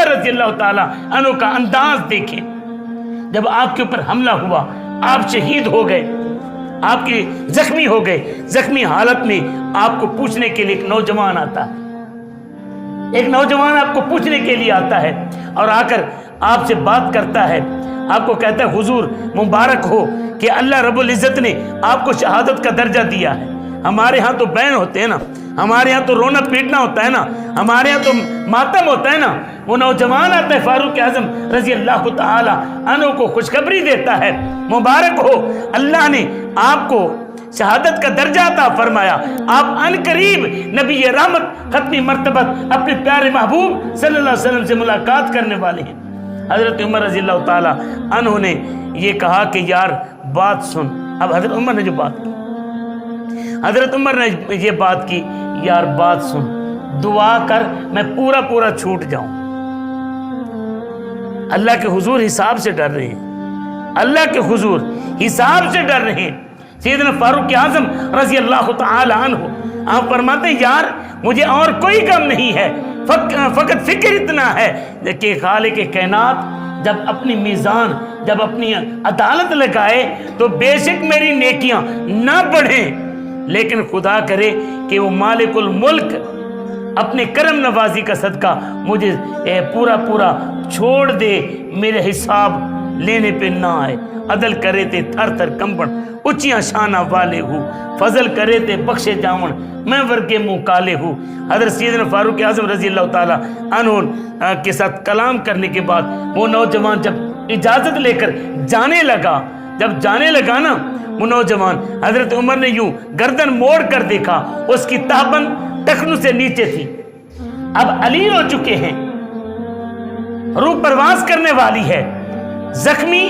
عمر رضی اللہ تعالیٰ عنہ کا انداز دیکھیں، جب آپ کے اوپر حملہ ہوا، آپ شہید ہو گئے، آپ کے زخمی ہو گئے، زخمی حالت میں آپ کو پوچھنے کے لیے ایک نوجوان آتا ہے، ایک نوجوان آپ کو پوچھنے کے لیے آتا ہے اور آ کر آپ سے بات کرتا ہے، آپ کو کہتا ہے حضور مبارک ہو کہ اللہ رب العزت نے آپ کو شہادت کا درجہ دیا ہے۔ ہمارے ہاں تو بین ہوتے ہیں نا، ہمارے ہاں تو رونا پیٹنا ہوتا ہے نا، ہمارے ہاں تو ماتم ہوتا ہے نا۔ وہ نوجوان آتا ہے، فاروق اعظم رضی اللہ تعالی عنہ کو خوشخبری دیتا ہے، مبارک ہو، اللہ نے آپ کو شہادت کا درجہ عطا فرمایا، آپ ان قریب نبی رحمت ختمی مرتبہ اپنے پیارے محبوب صلی اللہ علیہ وسلم سے ملاقات کرنے والے ہیں۔ حضرت عمر رضی اللہ تعالی عنہ نے یہ کہا کہ یار بات سن۔ اب حضرت عمر نے جو بات کی، حضرت عمر نے یہ بات کی، یار بات سن، دعا کر میں پورا چھوٹ جاؤں۔ اللہ کے حضور حساب سے ڈر رہے ہیں، اللہ کے حضور حساب سے ڈر رہے ہیں۔ سیدنا فاروق اعظم رضی اللہ تعالی عنہ آپ فرماتے ہیں یار مجھے اور کوئی کم نہیں ہے، فقط فکر اتنا ہے کہ خالق کائنات جب اپنی میزان، جب اپنی عدالت لگائے تو بے شک میری نیکیاں نہ بڑھیں، لیکن خدا کرے کہ وہ مالک الملک اپنے کرم نوازی کا صدقہ مجھے پورا چھوڑ دے، میرے حساب لینے پہ نہ آئے۔ عدل کرے تے تھر تھر کمبن اچیاں شانہ والے ہو، فضل کرے تے بخشے جاون میں ورگے منہ کالے ہو۔ حضرت سیدنا فاروق اعظم رضی اللہ تعالی عنہ کے ساتھ کلام کرنے کے بعد وہ نوجوان جب اجازت لے کر جانے لگا، جب جانے لگا نا وہ نوجوان، حضرت عمر نے یوں گردن موڑ کر دیکھا، اس کی تہبند ٹخنوں سے نیچے تھی، اب علی ہو چکے ہیں، روح پرواز کرنے والی ہے، زخمی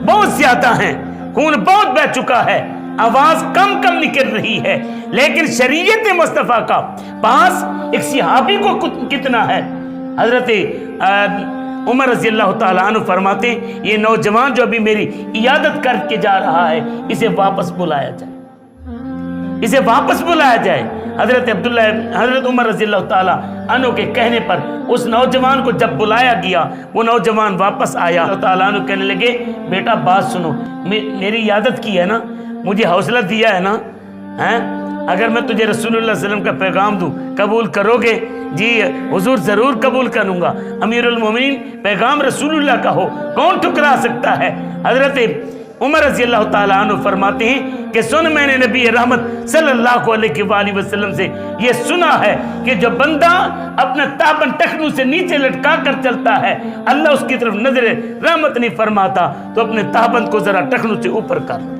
بہت زیادہ ہیں، خون بہت بہہ چکا ہے، آواز کم نکل رہی ہے، لیکن شریعت مصطفیٰ کا پاس ایک صحابی کو کتنا ہے۔ حضرت عمر رضی اللہ تعالیٰ عنہ فرماتے ہیں یہ نوجوان جو ابھی میری عیادت کر کے جا رہا ہے اسے واپس بلایا جائے، اسے واپس بلایا جائے۔ حضرت عمر رضی اللہ تعالیٰ عنہ کے کہنے پر اس نوجوان کو جب بلایا گیا، وہ نوجوان واپس آیا، اللہ تعالیٰ عنہ کہنے لگے بیٹا بات سنو، میری عیادت کی ہے نا، مجھے حوصلہ دیا ہے نا، اگر میں تجھے رسول اللہ صلی اللہ علیہ وسلم کا پیغام دوں قبول کرو گے؟ جی حضور ضرور قبول کروں گا، امیر المومنین پیغام رسول اللہ کا ہو کون ٹھکرا سکتا ہے۔ حضرت عمر رضی اللہ تعالیٰ عنہ فرماتے ہیں کہ سن میں نے نبی رحمت صلی اللہ علیہ وآلہ وسلم سے یہ سنا ہے کہ جو بندہ اپنا تابن ٹخنوں سے نیچے لٹکا کر چلتا ہے اللہ اس کی طرف نظر رحمت نہیں فرماتا، تو اپنے تابن کو ذرا ٹخنوں سے اوپر کر۔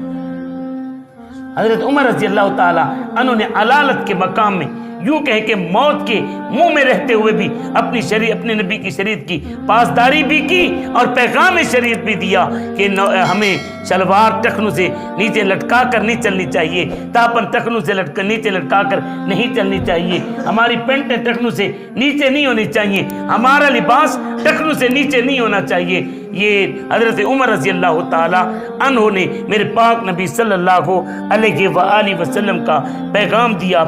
حضرت عمر رضی اللہ تعالیٰ عنہ نے علالت کے مقام میں یوں کہیں کہ موت کے منہ میں رہتے ہوئے بھی اپنے نبی کی شریعت کی پاسداری بھی کی اور پیغام شریعت بھی دیا کہ ہمیں شلوار ٹخنوں سے نیچے لٹکا کر نہیں چلنی چاہیے، تاپن ٹخنوں سے نیچے لٹکا کر نہیں چلنی چاہیے، ہماری پینٹیں ٹخنوں سے نیچے نہیں ہونی چاہیے، ہمارا لباس ٹخنوں سے نیچے نہیں ہونا چاہیے۔ یہ حضرت عمر رضی اللہ تعالی عنہ نے میرے پاک نبی صلی اللہ علیہ وآلہ وسلم کا پیغام دیا۔